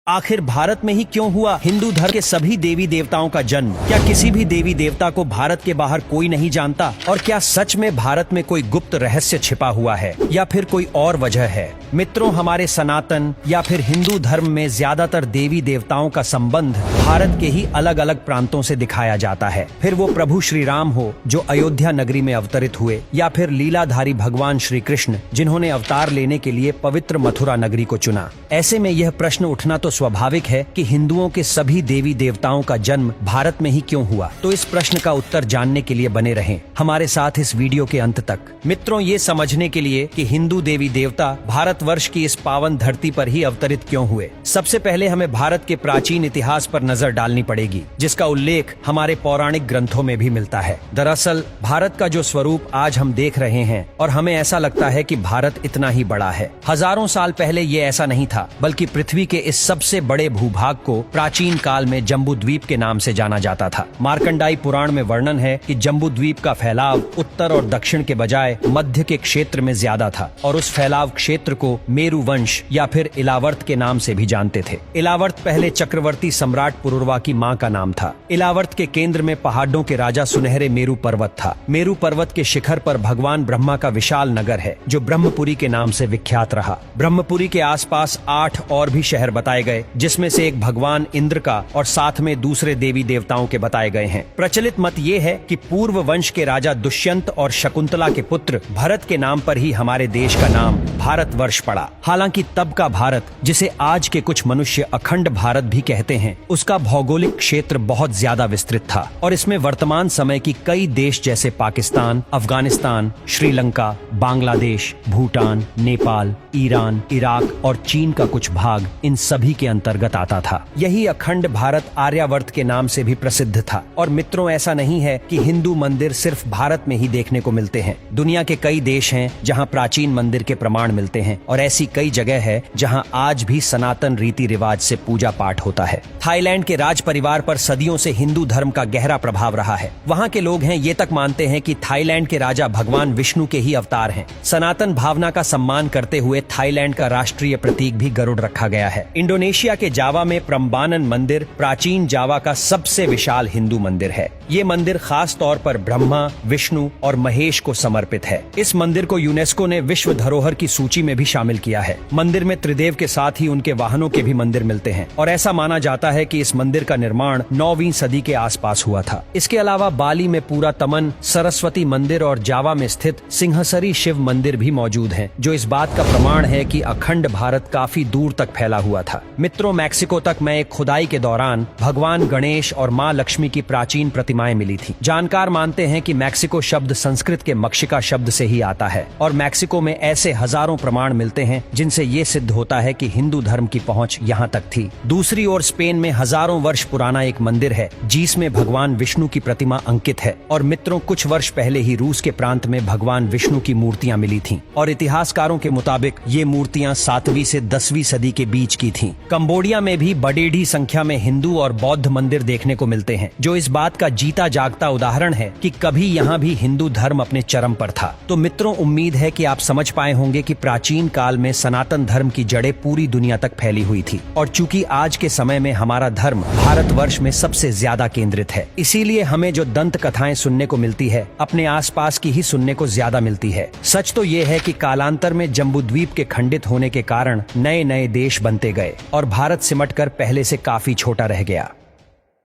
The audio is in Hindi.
आखिर भारत में ही क्यों हुआ हिंदू धर्म के सभी देवी देवताओं का जन्म? क्या किसी भी देवी देवता को भारत के बाहर कोई नहीं जानता? और क्या सच में भारत में कोई गुप्त रहस्य छिपा हुआ है या फिर कोई और वजह है? मित्रों, हमारे सनातन या फिर हिंदू धर्म में ज्यादातर देवी देवताओं का संबंध भारत के ही अलग अलग प्रांतों से दिखाया जाता है। फिर वो प्रभु श्री राम हो जो अयोध्या नगरी में अवतरित हुए, या फिर लीलाधारी भगवान श्री कृष्ण जिन्होंने अवतार लेने के लिए पवित्र मथुरा नगरी को चुना। ऐसे में यह प्रश्न उठना तो स्वाभाविक है कि हिंदुओं के सभी देवी देवताओं का जन्म भारत में ही क्यों हुआ। तो इस प्रश्न का उत्तर जानने के लिए बने रहें हमारे साथ इस वीडियो के अंत तक। मित्रों, ये समझने के लिए कि हिंदू देवी देवता भारतवर्ष की इस पावन धरती पर ही अवतरित क्यों हुए, सबसे पहले हमें भारत के प्राचीन इतिहास पर नजर डालनी पड़ेगी, जिसका उल्लेख हमारे पौराणिक ग्रंथों में भी मिलता है। दरअसल भारत का जो स्वरूप आज हम देख रहे हैं और हमें ऐसा लगता है कि भारत इतना ही बड़ा है, हजारों साल पहले ये ऐसा नहीं था, बल्कि पृथ्वी के इस सबसे बड़े भूभाग को प्राचीन काल में जम्बूद्वीप के नाम से जाना जाता था। मार्कंडाई पुराण में वर्णन है कि जम्बूद्वीप का फैलाव उत्तर और दक्षिण के बजाय मध्य के क्षेत्र में ज्यादा था, और उस फैलाव क्षेत्र को मेरु वंश या फिर इलावर्त के नाम से भी जानते थे। इलावर्त पहले चक्रवर्ती सम्राट पुरुरवा की मां का नाम था। इलावर्त के केंद्र में पहाड़ों के राजा सुनहरे मेरु पर्वत था। मेरु पर्वत के शिखर पर भगवान ब्रह्मा का विशाल नगर है, जो ब्रह्मपुरी के नाम से विख्यात रहा। ब्रह्मपुरी के आसपास 8 और भी शहर बताए गए, जिसमें से एक भगवान इंद्र का और साथ में दूसरे देवी देवताओं के बताए गए हैं। प्रचलित मत ये है कि पूर्व वंश के राजा दुष्यंत और शकुंतला के पुत्र भरत के नाम पर ही हमारे देश का नाम भारतवर्ष पड़ा। हालांकि तब का भारत, जिसे आज के कुछ मनुष्य अखंड भारत भी कहते हैं, उसका भौगोलिक क्षेत्र बहुत ज्यादा विस्तृत था, और इसमें वर्तमान समय की कई देश जैसे पाकिस्तान, अफगानिस्तान, श्रीलंका, बांग्लादेश, भूटान, नेपाल, ईरान, इराक और चीन का कुछ भाग इन सभी के अंतर्गत आता था। यही अखंड भारत आर्यावर्त के नाम से भी प्रसिद्ध था। और मित्रों, ऐसा नहीं है कि हिंदू मंदिर सिर्फ भारत में ही देखने को मिलते हैं। दुनिया के कई देश हैं जहां प्राचीन मंदिर के प्रमाण मिलते हैं, और ऐसी कई जगह है जहां आज भी सनातन रीति रिवाज से पूजा पाठ होता है। थाईलैंड के राज परिवार पर सदियों से हिंदू धर्म का गहरा प्रभाव रहा है। वहाँ के लोग हैं ये तक मानते हैं कि थाईलैंड के राजा भगवान विष्णु के ही अवतार हैं। सनातन भावना का सम्मान करते हुए थाईलैंड का राष्ट्रीय प्रतीक भी गरुड़ रखा गया है। इंडोनेशिया के जावा में प्रम्बानन मंदिर प्राचीन जावा का सबसे विशाल हिंदू मंदिर है। ये मंदिर खास तौर पर ब्रह्मा, विष्णु और महेश को समर्पित है। इस मंदिर को यूनेस्को ने विश्व धरोहर की सूची में भी शामिल किया है। मंदिर में त्रिदेव के साथ ही उनके वाहनों के भी मंदिर मिलते हैं, और ऐसा माना जाता है कि इस मंदिर का निर्माण 9वीं सदी के आसपास हुआ था। इसके अलावा बाली में पूरा तमन सरस्वती मंदिर और जावा में स्थित सिंहसरी शिव मंदिर भी मौजूद हैं, जो इस बात का प्रमाण है कि अखंड भारत काफी दूर तक फैला हुआ था। मित्रों, मैक्सिको तक मैं एक खुदाई के दौरान भगवान गणेश और माँ लक्ष्मी की प्राचीन प्रतिमाएं मिली थी। जानकार मानते हैं कि मैक्सिको शब्द संस्कृत के मक्षिका शब्द से ही आता है, और मैक्सिको में ऐसे हजारों प्रमाण मिलते हैं जिनसे ये सिद्ध होता है कि हिंदू धर्म की पहुंच यहाँ तक थी। दूसरी ओर स्पेन में हजारों वर्ष पुराना एक मंदिर है जिसमें भगवान विष्णु की प्रतिमा अंकित है। और मित्रों, कुछ वर्ष पहले ही रूस के प्रांत में भगवान विष्णु की मूर्तियां मिली थीं, और इतिहासकारों के मुताबिक ये मूर्तियां 7वीं से 10वीं सदी के बीच की थीं। कंबोडिया में भी बड़ी संख्या में हिंदू और बौद्ध मंदिर देखने को मिलते हैं, जो इस बात का जीता जागता उदाहरण है कि कभी यहाँ भी हिंदू धर्म अपने चरम पर था। तो मित्रों, उम्मीद है कि आप समझ पाए होंगे कि प्राचीन काल में सनातन धर्म की जड़ें पूरी दुनिया तक फैली हुई थी, और चूंकि आज के समय में हमारा धर्म भारतवर्ष में सबसे ज्यादा केंद्रित है, इसीलिए हमें जो दंत कथाएं सुनने को मिलती है, अपने आसपास की ही सुनने को ज्यादा मिलती है। सच तो ये है कि कालांतर में जम्बूद्वीप के खंडित होने के कारण नए नए देश बनते गए, और भारत सिमटकर पहले से काफी छोटा रह गया।